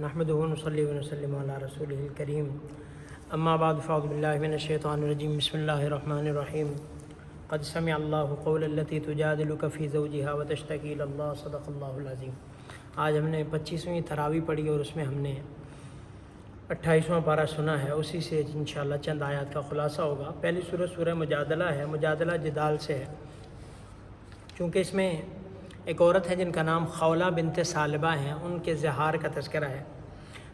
نحمدہ ونصلی ونسلم علی رسولہ الکریم اما بعد فاعوذ باللہ من الشیطان الرجیم بسم اللہ الرحمن الرحیم قد سمع اللہ قول التی تجادلک فی زوجہا وتشتکی الی اللہ صدق اللہ العظیم۔ آج ہم نے 25ویں تراویح پڑھی اور اس میں ہم نے 28واں پارہ سنا ہے، اسی سے انشاءاللہ چند آیات کا خلاصہ ہوگا۔ پہلی سورۃ سورہ مجادلہ ہے، مجادلہ جدال سے ہے، چونکہ اس میں ایک عورت ہے جن کا نام خولہ بنت ثعلبہ ہیں، ان کے زہار کا تذکرہ ہے۔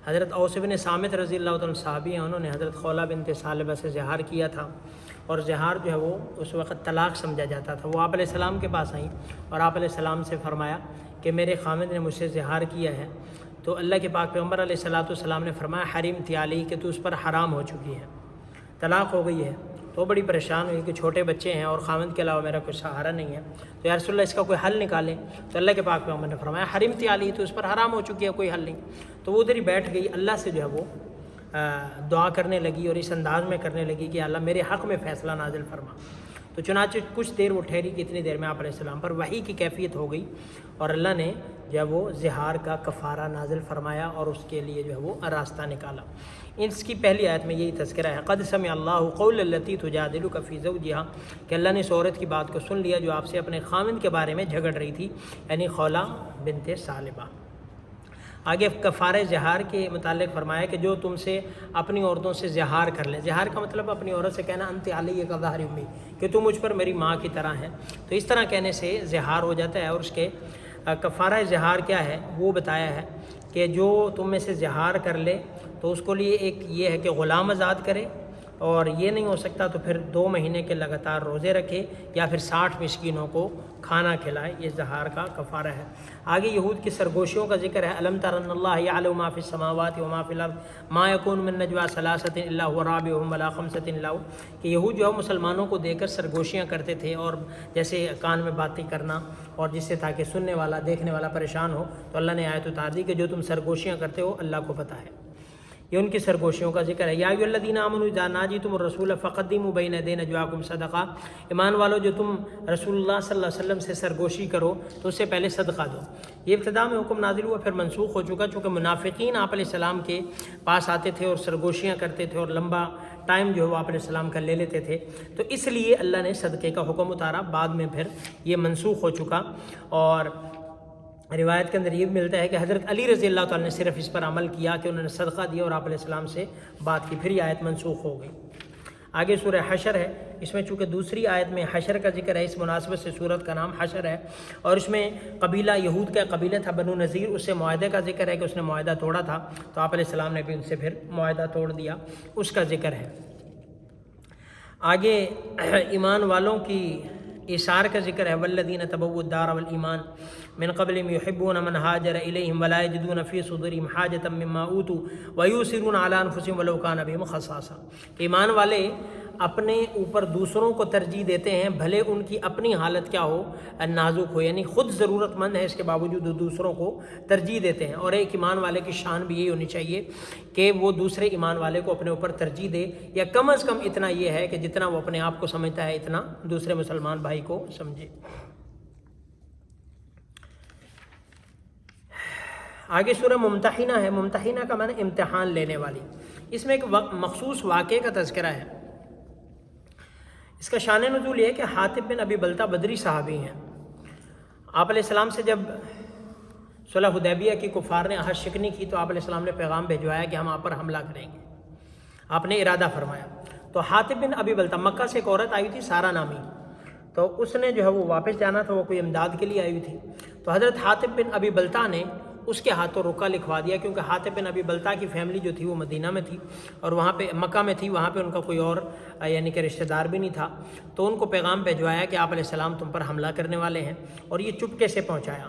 حضرت اوس بن صامت رضی اللہ تعالیٰ صحابی ہیں، انہوں نے حضرت خولہ بنت ثعلبہ سے زہار کیا تھا، اور زہار جو ہے وہ اس وقت طلاق سمجھا جاتا تھا۔ وہ آپ علیہ السلام کے پاس آئیں اور آپ علیہ السلام سے فرمایا کہ میرے خامد نے مجھ سے زہار کیا ہے، تو اللہ کے پاک پیغمبر علیہ السلام نے فرمایا حرمت علیہ، کہ تو اس پر حرام ہو چکی ہے، طلاق ہو گئی ہے۔ تو بڑی پریشان ہوئی کہ چھوٹے بچے ہیں اور خامد کے علاوہ میرا کوئی سہارا نہیں ہے، تو یا رسول اللہ اس کا کوئی حل نکالیں۔ تو اللہ کے پاک پیغمبر نے فرمایا حرمت علیہ، تو اس پر حرام ہو چکی ہے، کوئی حل نہیں۔ تو وہ ادھر ہی بیٹھ گئی، اللہ سے جو ہے وہ دعا کرنے لگی اور اس انداز میں کرنے لگی کہ اللہ میرے حق میں فیصلہ نازل فرما۔ تو چنانچہ کچھ دیر وہ ٹھہری کہ اتنی دیر میں آپ علیہ السلام پر وحی کی کیفیت ہو گئی، اور اللہ نے جو ہے وہ زہار کا کفارہ نازل فرمایا اور اس کے لیے جو ہے وہ راستہ نکالا۔ اس کی پہلی آیت میں یہی تذکرہ ہے، قد سمع اللہ قول التی تجادلک فی زوجہا، کہ اللہ نے اس عورت کی بات کو سن لیا جو آپ سے اپنے خامند کے بارے میں جھگڑ رہی تھی، یعنی خولہ بنت ثعلبہ۔ آگے کفارہ زہار کے متعلق فرمایا کہ جو تم سے اپنی عورتوں سے زہار کر لیں، زہار کا مطلب اپنی عورت سے کہنا انت علی کا ظہر امی، کہ تم مجھ پر میری ماں کی طرح ہے، تو اس طرح کہنے سے زہار ہو جاتا ہے۔ اور اس کے کفارہ زہار کیا ہے وہ بتایا ہے کہ جو تم میں سے زہار کر لے تو اس کو لیے ایک یہ ہے کہ غلام آزاد کرے، اور یہ نہیں ہو سکتا تو پھر 2 مہینے کے لگاتار روزے رکھے، یا پھر 60 مسکینوں کو کھانا کھلائے، یہ زہار کا کفارہ ہے۔ آگے یہود کی سرگوشیوں کا ذکر ہے، الم تر ان اللہ یعلم ما فی السماوات و ما فی الارض ما یکون من نجوا ثلاثۃ الا هو رابعهم ولا خمسۃ الا هو، کہ یہود جو ہے مسلمانوں کو دے کر سرگوشیاں کرتے تھے، اور جیسے کان میں باتیں کرنا، اور جس سے تاکہ سننے والا دیکھنے والا پریشان ہو، تو اللہ نے آیت اتار دی کہ جو تم سرگوشیاں کرتے ہو اللہ کو پتہ ہے۔ یہ ان کی سرگوشیوں کا ذکر ہے۔ یا ایھا الذین آمنوا اذا ناجیتم الرسول فقدموا بین یدی نجواکم صدقہ، ایمان والو جو تم رسول اللہ صلی اللہ علیہ وسلم سے سرگوشی کرو تو اس سے پہلے صدقہ دو۔ یہ ابتدا میں حکم نازل ہوا، پھر منسوخ ہو چکا، چونکہ منافقین آپ علیہ السلام کے پاس آتے تھے اور سرگوشیاں کرتے تھے، اور لمبا ٹائم جو ہے وہ آپ علیہ السلام کا لے لیتے تھے، تو اس لیے اللہ نے صدقے کا حکم اتارا، بعد میں پھر یہ منسوخ ہو چکا۔ اور روایت کے اندر یہ ملتا ہے کہ حضرت علی رضی اللہ تعالیٰ نے صرف اس پر عمل کیا کہ انہوں نے صدقہ دیا اور آپ علیہ السلام سے بات کی، پھر یہ آیت منسوخ ہو گئی۔ آگے سورہ حشر ہے، اس میں چونکہ دوسری آیت میں حشر کا ذکر ہے، اس مناسبت سے سورت کا نام حشر ہے، اور اس میں قبیلہ یہود کا قبیلہ تھا بنو نذیر، اس سے معاہدے کا ذکر ہے کہ اس نے معاہدہ توڑا تھا، تو آپ علیہ السلام نے بھی ان سے پھر معاہدہ توڑ دیا، اس کا ذکر ہے۔ آگے ایمان والوں کی ایثار کا ذکر ہے، والذین تبوؤا الدار والایمان من قبلہم یحبون من ہاجر الیہم ولا یجدون فی صدورہم حاجۃ مما اوتوا ویؤثرون علی انفسہم ولو کان بہم خصاصہ، ایمان والے اپنے اوپر دوسروں کو ترجیح دیتے ہیں بھلے ان کی اپنی حالت کیا ہو، نازک ہو، یعنی خود ضرورت مند ہے اس کے باوجود وہ دوسروں کو ترجیح دیتے ہیں۔ اور ایک ایمان والے کی شان بھی یہی ہونی چاہیے کہ وہ دوسرے ایمان والے کو اپنے اوپر ترجیح دے، یا کم از کم اتنا یہ ہے کہ جتنا وہ اپنے آپ کو سمجھتا ہے اتنا دوسرے مسلمان بھائی کو سمجھے۔ آگے سورہ ممتحنہ ہے، ممتحنہ کا معنی امتحان لینے والی، اس میں ایک مخصوص واقعے کا تذکرہ ہے۔ اس کا شان نزول یہ ہے کہ حاطب بن ابی بلتہ بدری صحابی ہیں، آپ علیہ السلام سے جب صلح حدیبیہ کی کفار نے عہد شکنی کی تو آپ علیہ السلام نے پیغام بھیجوایا کہ ہم آپ پر حملہ کریں گے، آپ نے ارادہ فرمایا۔ تو حاطب بن ابی بلتہ، مکہ سے ایک عورت آئی تھی سارہ نامی، تو اس نے جو ہے وہ واپس جانا تھا، وہ کوئی امداد کے لیے آئی ہوئی تھی، تو حضرت حاطب بن ابی بلتہ نے اس کے ہاتھوں رکا لکھوا دیا، کیونکہ حاطب بن ابی بلتہ کی فیملی جو تھی وہ مدینہ میں تھی اور وہاں پہ مکہ میں تھی، وہاں پہ ان کا کوئی اور یعنی کہ رشتہ دار بھی نہیں تھا، تو ان کو پیغام بھیجوایا کہ آپ علیہ السلام تم پر حملہ کرنے والے ہیں، اور یہ چپکے سے پہنچایا۔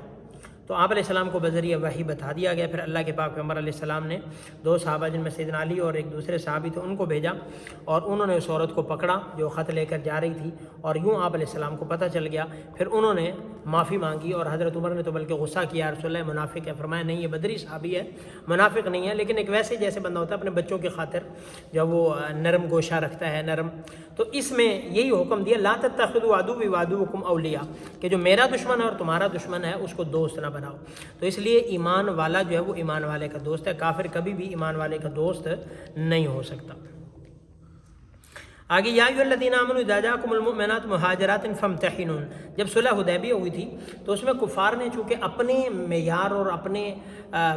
تو آپ علیہ السلام کو بذریعہ وحی بتا دیا گیا، پھر اللہ کے پاک پیغمبر علیہ السلام نے 2 صحابہ جن میں سیدنا علی اور ایک دوسرے صحابی تھے ان کو بھیجا، اور انہوں نے اس عورت کو پکڑا جو خط لے کر جا رہی تھی، اور یوں آپ علیہ السلام کو پتہ چل گیا، پھر انہوں نے معافی مانگی، اور حضرت عمر نے تو بلکہ غصہ کیا، رسول اللہ منافق ہے، فرمایا نہیں یہ بدری صحابی ہے، منافق نہیں ہے، لیکن ایک ویسے جیسے بندہ ہوتا ہے اپنے بچوں کی خاطر جب وہ نرم گوشہ رکھتا ہے، نرم، تو اس میں یہی حکم دیا لا تتخذوا عدوی وعدوکم اولیاء، کہ جو میرا دشمن ہے اور تمہارا دشمن ہے اس کو دوست نہ بناؤ۔ تو اس لیے ایمان والا جو ہے وہ ایمان والے کا دوست ہے، کافر کبھی بھی ایمان والے کا دوست نہیں ہو سکتا۔ آگے یا ایھا الذین آمنوا اذا جاءکم المؤمنات مہاجرات فامتحنون، جب صلح حدیبیہ ہوئی تھی تو اس میں کفار نے چونکہ اپنے معیار اور اپنے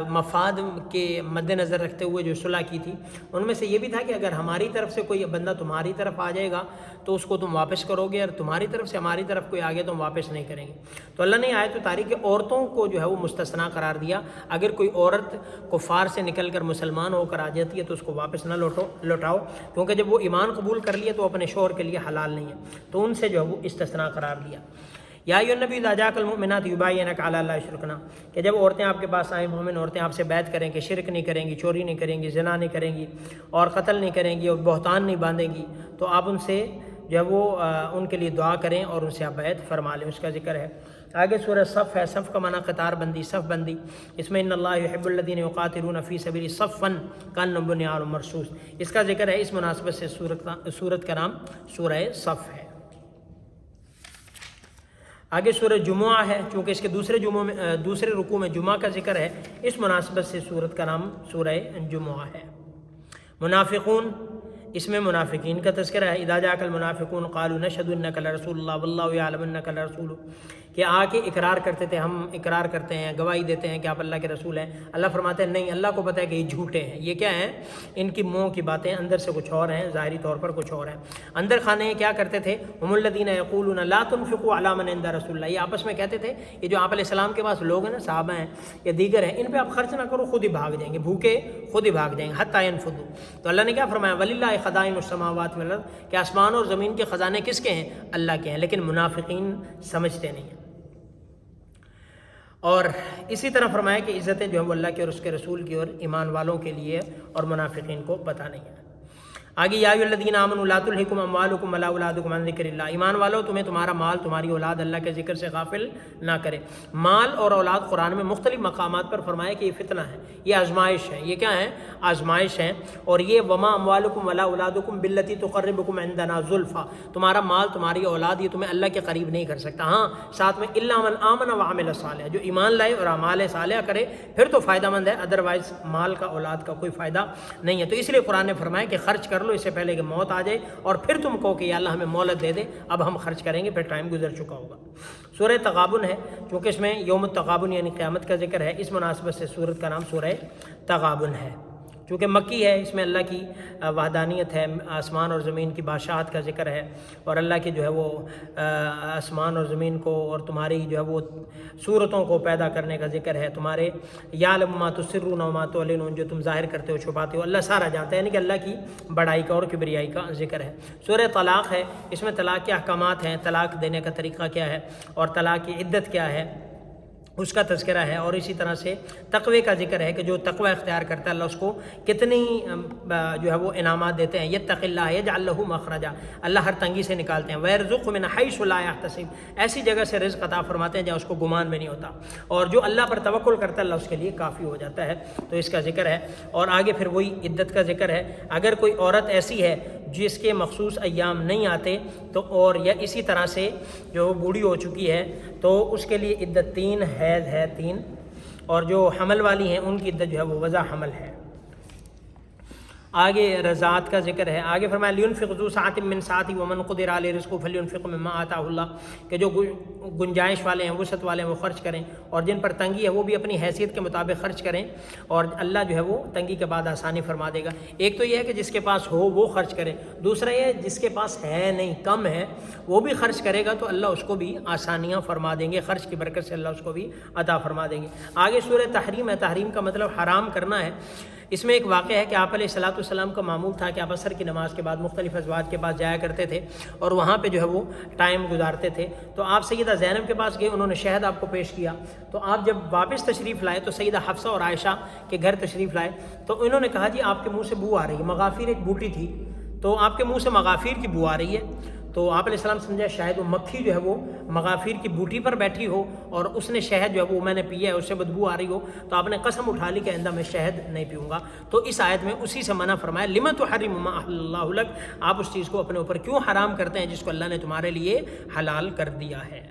مفاد کے مد نظر رکھتے ہوئے جو صلح کی تھی، ان میں سے یہ بھی تھا کہ اگر ہماری طرف سے کوئی بندہ تمہاری طرف آ جائے گا تو اس کو تم واپس کرو گے، اور تمہاری طرف سے ہماری طرف کوئی آ گیا تو ہم واپس نہیں کریں گے۔ تو اللہ نے آیت اتاری کہ عورتوں کو جو ہے وہ مستثنا قرار دیا، اگر کوئی عورت کفار سے نکل کر مسلمان ہو کر آ جاتی ہے تو اس کو واپس نہ لوٹاؤ، کیونکہ جب وہ ایمان قبول کر لیے تو اپنے شوہر کے لیے حلال نہیں ہے، تو ان سے جو ہے وہ استثناء قرار دیا۔ یا ایھا النبی اذا جاءک المؤمنات یباینک علی اللہ یشرکن، کہ جب عورتیں آپ کے پاس آئیں، مومن عورتیں آپ سے بیعت کریں کہ شرک نہیں کریں گی، چوری نہیں کریں گی، زنا نہیں کریں گی، اور قتل نہیں کریں گی، اور بہتان نہیں باندھیں گی، تو آپ ان سے جو ہے وہ ان کے لیے دعا کریں اور ان سے آپ بیعت فرما لیں، اس کا ذکر ہے۔ آگے سورہ صف ہے، صف کا معنی قطار بندی، صف بندی، اس میں ان اللہ یحب الذین یقاتلون فی سبیلہ صفا کأنہم بنیان مرصوص، اس کا ذکر ہے، اس مناسبت سے سورت کا نام سورہ صف ہے۔ آگے سورہ جمعہ ہے، چونکہ اس کے دوسرے رکوع میں جمعہ کا ذکر ہے، اس مناسبت سے سورت کا نام سورہ جمعہ ہے۔ منافقون، اس میں منافقین کا تذکرہ ہے، اذا جاءک المنافقون قالوا نشهد انک لرسول اللہ واللہ یعلم انک لرسولہ، کہ آ کے اقرار کرتے تھے، ہم اقرار کرتے ہیں، گواہی دیتے ہیں کہ آپ اللہ کے رسول ہیں۔ اللہ فرماتے ہیں نہیں، اللہ کو پتہ ہے کہ یہ جھوٹے ہیں، یہ کیا ہیں، ان کی منہ کی باتیں، اندر سے کچھ اور ہیں، ظاہری طور پر کچھ اور ہیں۔ اندر خانے کیا کرتے تھے، ہم الذین یقولون لا تنفقوا علی من عند رسول اللہ، یہ آپس میں کہتے تھے یہ جو آپ علیہ السلام کے پاس لوگ ہیں نا، صحابہ ہیں یا دیگر ہیں، ان پہ آپ خرچ نہ کرو، خود ہی بھاگ جائیں گے، بھوکے خود ہی بھاگ جائیں گے، حتی ینفضوا۔ تو اللہ نے کیا فرمایا، وللہ خزائن السماوات والارض، کہ آسمان اور زمین کے خزانے کس کے ہیں، اللہ کے ہیں، لیکن منافقین سمجھتے نہیں ہیں۔ اور اسی طرح فرمایا کہ عزتیں جو ہیں وہ اللہ کے اور اس کے رسول کی اور ایمان والوں کے لیے، اور منافقین کو پتہ نہیں ہے۔ آگے یا ایھا الذین آمنوا لا تلہکم اموالکم ولا اولادکم عن ذکر اللہ، ایمان والو تمہیں تمہارا مال، تمہاری اولاد اللہ کے ذکر سے غافل نہ کرے۔ مال اور اولاد قرآن میں مختلف مقامات پر فرمایا کہ یہ فتنہ ہے، یہ آزمائش ہے، یہ کیا ہے، آزمائش ہے، اور یہ وما اموالکم ولا اولادکم باللتی تقربکم عندنا زلفیٰ، تمہارا مال، تمہاری اولاد یہ تمہیں اللہ کے قریب نہیں کر سکتا، ہاں ساتھ میں الا من آمن وعمل صالحا، جو ایمان لائے اور اعمال صالحہ کرے پھر تو فائدہ مند ہے، ادروائز مال کا، اولاد کا کوئی فائدہ نہیں ہے۔ تو اس لیے قرآن نے فرمایا کہ خرچ کر لو اس سے پہلے کہ موت آ جائے، اور پھر تم کہو کہ یا اللہ ہمیں مہلت دے دے، اب ہم خرچ کریں گے، پھر ٹائم گزر چکا ہوگا۔ سورہ تغابن ہے، چونکہ اس میں یوم التغابن یعنی قیامت کا ذکر ہے، اس مناسبت سے سورت کا نام سورہ تغابن ہے۔ چونکہ مکی ہے، اس میں اللہ کی وحدانیت ہے، آسمان اور زمین کی بادشاہت کا ذکر ہے، اور اللہ کے جو ہے وہ آسمان اور زمین کو اور تمہاری جو ہے وہ صورتوں کو پیدا کرنے کا ذکر ہے، تمہارے یعلم ما تسرون وما تعلنون، جو تم ظاہر کرتے ہو چھپاتے ہو، اللہ سارا جانتا ہے، یعنی کہ اللہ کی بڑائی کا اور کبریائی کا ذکر ہے۔ سورہ طلاق ہے، اس میں طلاق کے احکامات ہیں، طلاق دینے کا طریقہ کیا ہے، اور طلاق کی عدت کیا ہے، اس کا تذکرہ ہے، اور اسی طرح سے تقوی کا ذکر ہے کہ جو تقوی اختیار کرتا ہے اللہ اس کو کتنی جو ہے وہ انعامات دیتے ہیں، یتق اللہ یجعل لہ مخرجا، اللہ ہر تنگی سے نکالتے ہیں، ویرزقہ من حیث لا یحتسب، ایسی جگہ سے رزق عطا فرماتے ہیں جہاں اس کو گمان بھی نہیں ہوتا، اور جو اللہ پر توکل کرتا ہے اللہ اس کے لیے کافی ہو جاتا ہے، تو اس کا ذکر ہے۔ اور آگے پھر وہی عدت کا ذکر ہے، اگر کوئی عورت ایسی ہے جس کے مخصوص ایام نہیں آتے تو، اور یا اسی طرح سے جو بوڑھی ہو چکی ہے تو اس کے لیے عدت 3 حیض ہے 3، اور جو حمل والی ہیں ان کی عدت جو ہے وہ وضع حمل ہے۔ آگے رضاعت کا ذکر ہے، آگے فرمایا لینفق ذو سعۃ من سعتہ ومن قدر علیہ رزقہ فلینفق مما آتاہ اللہ، کہ جو گنجائش والے ہیں، وسعت والے ہیں وہ خرچ کریں، اور جن پر تنگی ہے وہ بھی اپنی حیثیت کے مطابق خرچ کریں، اور اللہ جو ہے وہ تنگی کے بعد آسانی فرما دے گا۔ ایک تو یہ ہے کہ جس کے پاس ہو وہ خرچ کرے، دوسرا یہ ہے جس کے پاس ہے نہیں، کم ہے، وہ بھی خرچ کرے گا تو اللہ اس کو بھی آسانیاں فرما دیں گے، خرچ کی برکت سے اللہ اس کو بھی عطا فرما دیں گے۔ آگے سورہ تحریم ہے، تحریم کا مطلب حرام کرنا ہے۔ اس میں ایک واقعہ ہے کہ آپ علیہ السلام کا معمول تھا کہ آپ عصر کی نماز کے بعد مختلف ازواج کے پاس جایا کرتے تھے اور وہاں پہ جو ہے وہ ٹائم گزارتے تھے، تو آپ سیدہ زینب کے پاس گئے، انہوں نے شہد آپ کو پیش کیا، تو آپ جب واپس تشریف لائے تو سیدہ حفصہ اور عائشہ کے گھر تشریف لائے، تو انہوں نے کہا جی آپ کے منہ سے بو آ رہی ہے، مغافیر ایک بوٹی تھی، تو آپ کے منہ سے مغافیر کی بو آ رہی ہے، تو آپ علیہ السلام سمجھا شاید وہ مکھی جو ہے وہ مغافیر کی بوٹی پر بیٹھی ہو اور اس نے شہد جو ہے وہ میں نے پیا ہے، اس سے بدبو آ رہی ہو، تو آپ نے قسم اٹھا لی کہ آئندہ میں شہد نہیں پیوں گا. تو اس آیت میں اسی سے منع فرمایا، لِمَ تُحَرِّمُ مَا أَحَلَّ اللَّهُ لَكَ، آپ اس چیز کو اپنے اوپر کیوں حرام کرتے ہیں جس کو اللہ نے تمہارے لیے حلال کر دیا ہے.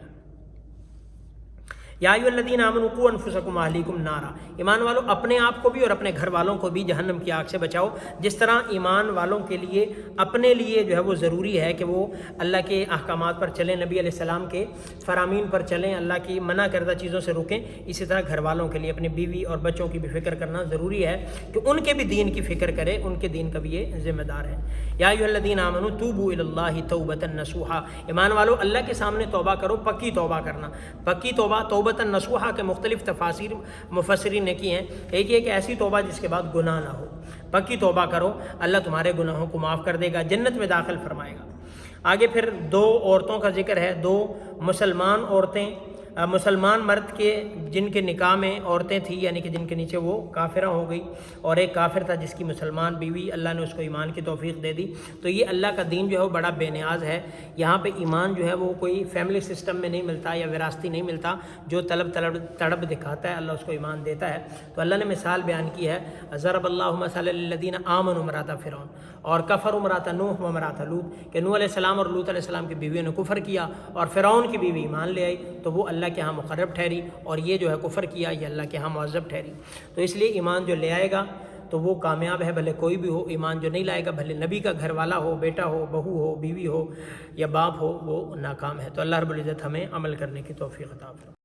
یا ایھا الذین آمنوا قوا انفسکم واہلیکم نارا، ایمان والوں اپنے آپ کو بھی اور اپنے گھر والوں کو بھی جہنم کی آگ سے بچاؤ. جس طرح ایمان والوں کے لیے اپنے لیے جو ہے وہ ضروری ہے کہ وہ اللہ کے احکامات پر چلیں، نبی علیہ السلام کے فرامین پر چلیں، اللہ کی منع کردہ چیزوں سے رکیں، اسی طرح گھر والوں کے لیے اپنی بیوی اور بچوں کی بھی فکر کرنا ضروری ہے کہ ان کے بھی دین کی فکر کرے، ان کے دین کا بھی یہ ذمہ دار ہے. یا ایھا الذین آمنوا توبوا الی اللہ توبۃ نصوحا، ایمان والو اللہ کے سامنے توبہ کرو، پکی توبہ کرنا. پکی توبہ توبۃ نصوحا کے مختلف تفاسیر مفسرین نے کی ہیں. ایک یہ کہ ایسی توبہ جس کے بعد گناہ نہ ہو. پکی توبہ کرو، اللہ تمہارے گناہوں کو معاف کر دے گا، جنت میں داخل فرمائے گا. آگے پھر دو عورتوں کا ذکر ہے، دو مسلمان عورتیں، مسلمان مرد کے جن کے نکاح میں عورتیں تھیں، یعنی کہ جن کے نیچے وہ کافرہ ہو گئی، اور ایک کافر تھا جس کی مسلمان بیوی، اللہ نے اس کو ایمان کی توفیق دے دی. تو یہ اللہ کا دین جو ہے وہ بڑا بے نیاز ہے. یہاں پہ ایمان جو ہے وہ کوئی فیملی سسٹم میں نہیں ملتا یا وراثتی نہیں ملتا. جو تڑپ دکھاتا ہے اللہ اس کو ایمان دیتا ہے. تو اللہ نے مثال بیان کی ہے، ضرب اللہ مثلا للذین آمنوا امرأۃ فرعون اور کفروا امرأۃ نوح و امرأۃ لوط، کہ نوح علیہ السلام اور لوط علیہ السلام کی بیویوں نے کفر کیا اور فرعون کی بیوی ایمان لے آئی، تو وہ اللہ کے ہاں مقرب ٹھہری، اور یہ جو ہے کفر کیا یہ اللہ کے ہاں معذب ٹھہری. تو اس لیے ایمان جو لے آئے گا تو وہ کامیاب ہے، بھلے کوئی بھی ہو. ایمان جو نہیں لائے گا، بھلے نبی کا گھر والا ہو، بیٹا ہو، بہو ہو، بیوی ہو یا باپ ہو، وہ ناکام ہے. تو اللہ رب العزت ہمیں عمل کرنے کی توفیق عطا فرمائے.